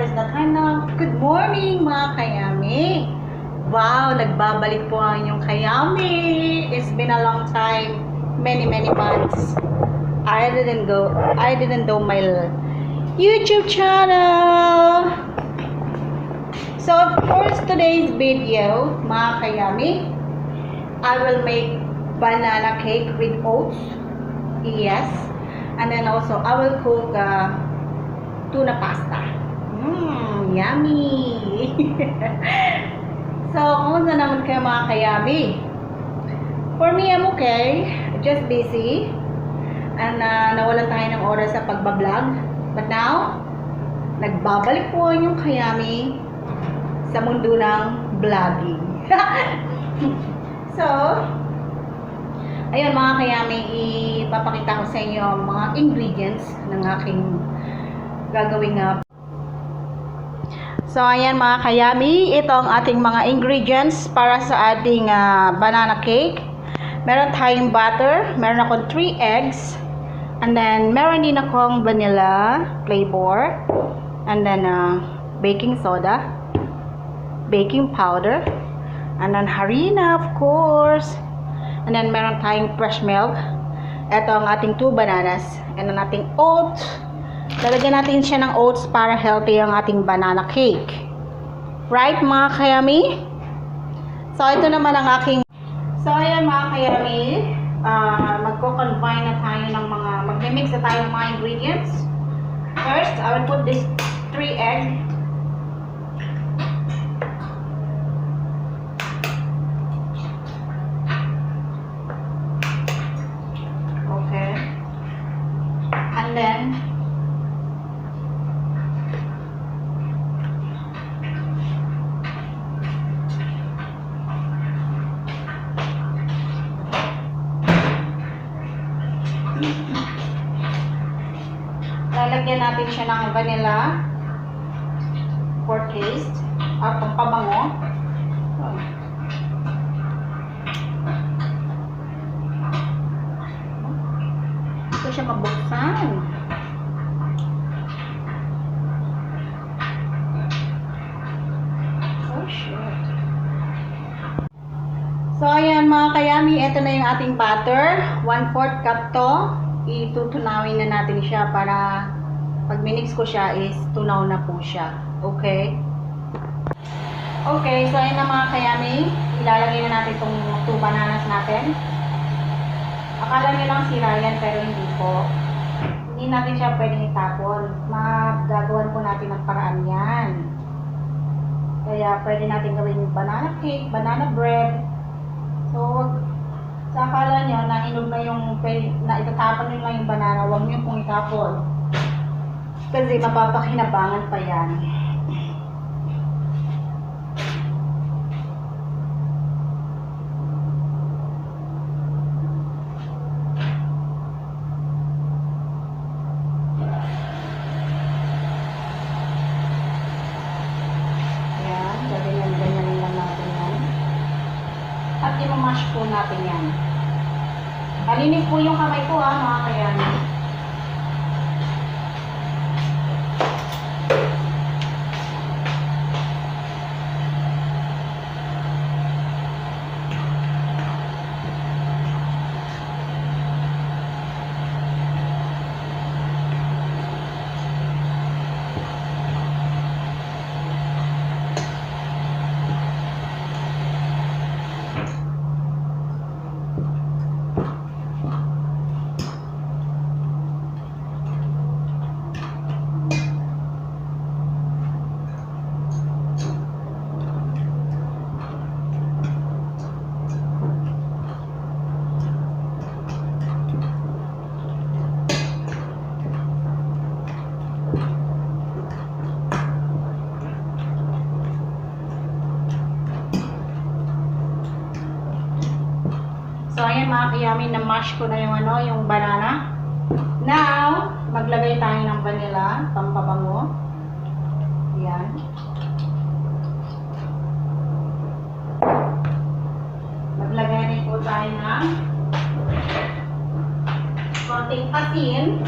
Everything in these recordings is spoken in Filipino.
is the time now. Good morning mga kayami. Wow, nagbabalik po ang inyong kayami. It's been a long time. Many months. I didn't do my YouTube channel. So of course today's video, mga kayami, I will make banana cake with oats. Yes. And then also I will cook tuna pasta. Yummy! So, kumusta naman kayo mga kayami? For me, I'm okay. Just busy. And nawalan tayo ng oras sa pagbablog. But now, nagbabalik po ang yung kayami sa mundo ng vlogging. So, ayun mga kayami, ipapakita ko sa inyo ang mga ingredients ng aking gagawing So, ayan mga kayami, ito ang ating mga ingredients para sa ating banana cake. Meron tayong butter, meron akong 3 eggs, and then meron din akong vanilla flavor, and then baking soda, baking powder, and then harina of course, and then meron tayong fresh milk. Ito ang ating 2 bananas, and then ating oats. Lalagyan natin siya ng oats para healthy ang ating banana cake. Right, mga kayami? So, ito naman ang aking... So, ayan mga kayami. Magko-combine na tayo ng mga... Mag-mix na tayo ng mga ingredients. First, I will put this 3 eggs. Okay. And then... lalagyan natin siya ng vanilla for taste at pampabango. Ito siya mabuksan. Oh shit. So ayan mga kayami, ito na yung ating butter. 1/4 cup to. Itutunawin na natin siya para pag minix ko siya is tunaw na po siya. Okay? Okay, so ayun na mga kayami. Ilalagay na natin itong 2 bananas natin. Akala nyo lang sira yan pero hindi po. Hindi natin siya pwedeng itapon. Magagawan po natin ng paraan yan. Kaya pwede natin gawin banana cake, banana bread. So, sa akala nyo na inog na yung na itatapon nyo lang yung banana, huwag nyo pong itapon. Kasi mapapakinabangan pa yan. Ayan, ganyan lang natin yan. At i-mash po natin yan. Malinis po yung kamay ko mga kayami. So, ayan mga kayami, na-mash ko na yung banana. Now, maglagay tayo ng vanilla, pampabango. Ayan. Maglagay rin po tayo ng konting asin.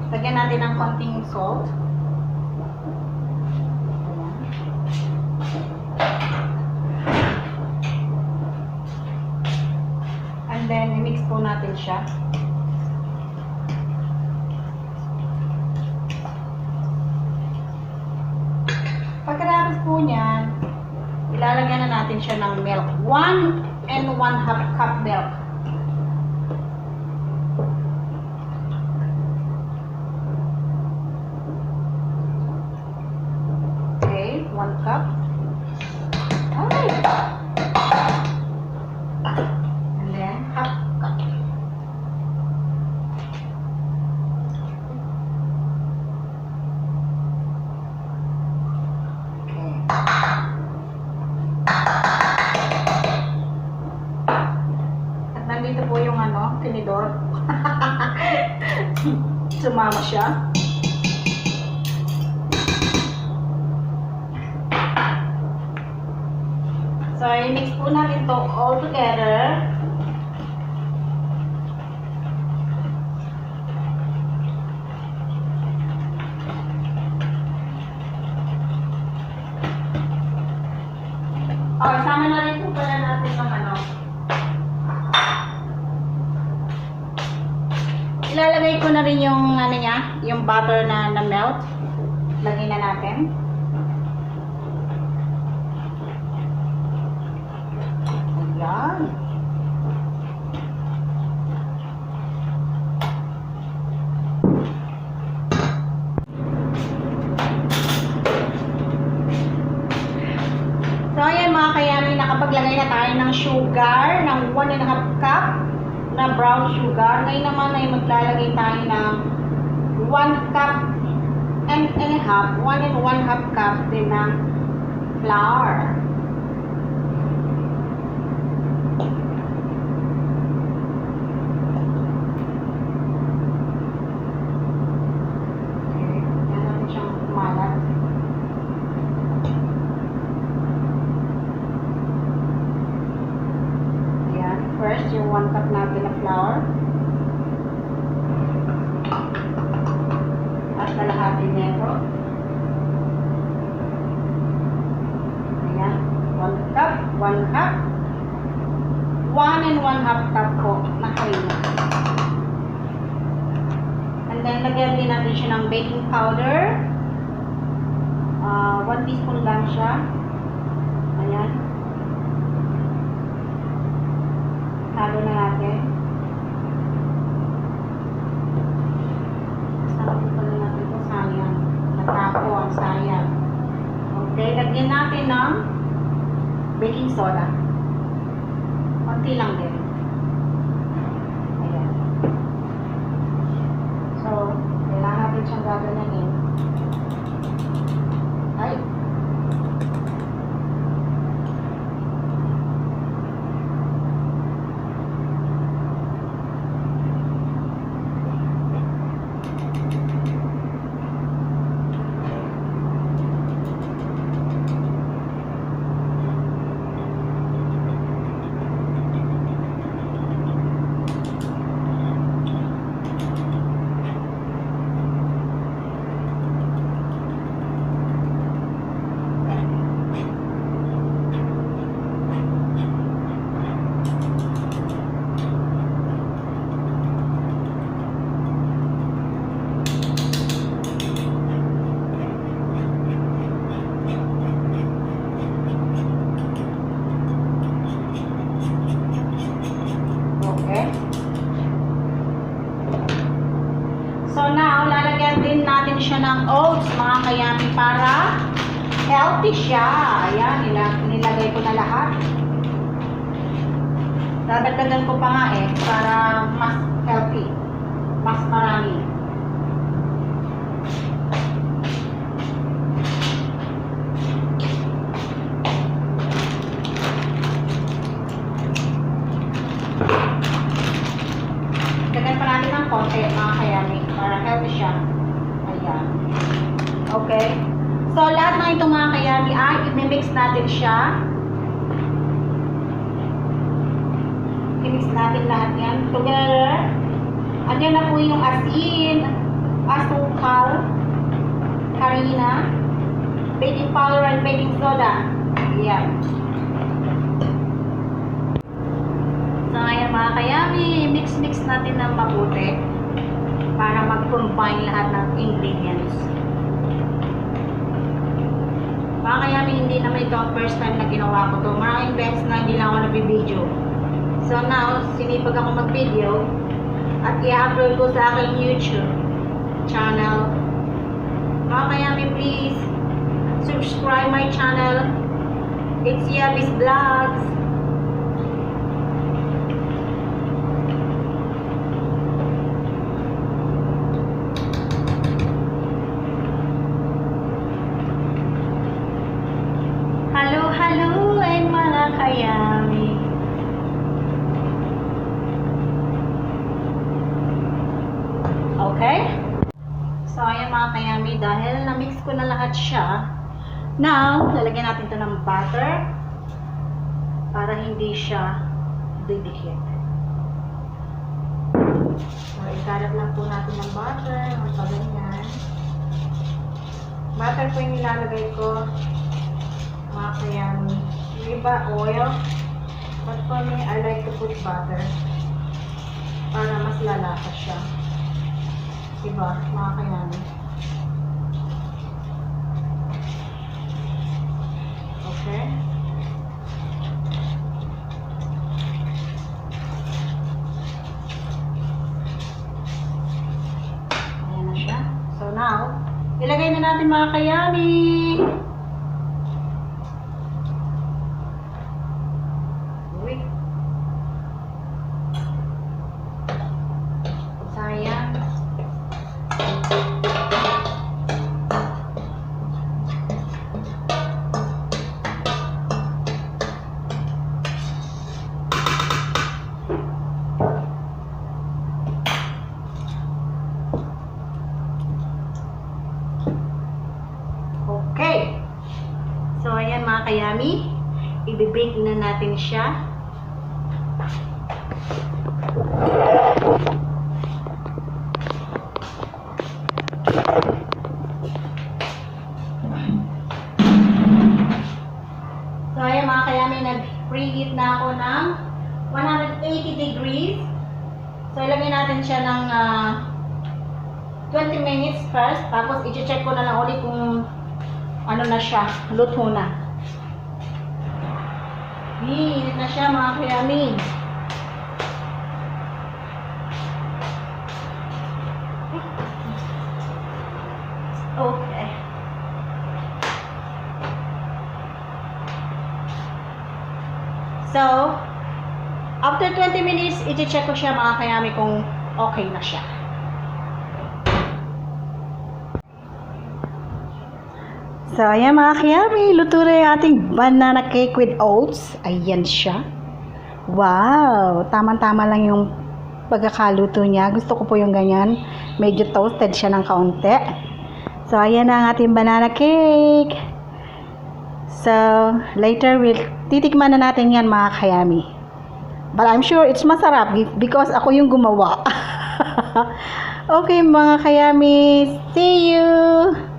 Lagyan natin ng konting salt. And then, i-mix po natin siya. Pagkatapos po niyan, ilalagyan na natin siya ng milk. 1 and 1/2 cup milk. Okay, 1 cup. Ay! And then, half cup. Okay. At nandito po yung tinidor. Sumama siya. So, i-mix po natin ito all together. Sama na rin po pala natin ng ilalagay ko na rin yung niya, yung butter na melt. Lagay na natin. Ayan. So, ayan mga kayami, nakapaglagay na tayo ng sugar, ng 1.5 cup na brown sugar. Ngayon naman ay maglalagay tayo ng 1 cup and a half, 1 and 1/2 cup din ng flour. First, yung 1 cup natin na flour. At kalahati nito. Ayan. 1 cup, 1/2. 1 and 1/2 cup po na harina. And then, lagyan din natin siya ng baking powder. 1 teaspoon lang siya. Ayan. Halo na natin. Sarap po pala natin ito. Sayang. Natapo ang sayang. Okay, lagyan natin ng baking soda. Konti lang din. Ayan. So, kailangan natin siyang gaganin. Ay! So now, lalagyan din natin siya ng oats, mga kayami, para healthy siya. Ayan, nilagay ko na lahat. Dadagdagan ko pa nga para mas healthy, mas marami. Dagdagan pa natin ng konti, mga kayami, para healthy siya. Ayan. Okay. So, lahat ng itong mga kayami ay i-mix natin siya. I-mix natin lahat yan together. Andyan na po yung asin, asukal, harina. baking powder and baking soda. Yan. So, ayan mga kayami, mix-mix natin ng mabuti para mag-combine lahat ng ingredients. Mga kayami, hindi naman ito ang first time na ginawa ko to. Maraming beses na hindi lang ako nag-video. So now, sinipag ako mag-video at i-upload ko sa aking YouTube channel. Mga kayami, please subscribe my channel. It's Yabis Vlogs. Hello, and mga kayami. Okay? So, ayan mga kayami, dahil na-mix ko na lahat siya, now, lalagyan natin ito ng butter para hindi siya didikit. So, ikalat lang po natin ng butter, magpaganyan. Butter po yung nilalagay ko. Mga kayami. Yung iba, oil. But for me, I like to put butter. Para mas lalasa siya. Diba, mga kayami. Okay. Ayan na siya. So now, ilagay na natin mga kayami. Sayang. Okay. So, ayan mga kayami. I-bake na natin siya. So, ayan mga kayami, nag-preheat na ako ng 180 degrees. So, ilagay natin siya ng 20 minutes first. Tapos, i-check ko na lang ulit kung ano na siya, luto na. Init na siya mga kayami. Okay. So, after 20 minutes, i-check ko siya mga kayami kung okay na siya. So, ayan mga kayami, luto na yung ating banana cake with oats. Ayan siya. Wow! Tama-tama lang yung pagkakaluto niya. Gusto ko po yung ganyan. Medyo toasted siya ng kaunti. So, ayan na ang ating banana cake. So, later, titikman na natin yan mga kayami. But I'm sure it's masarap because ako yung gumawa. Okay mga kayami, see you!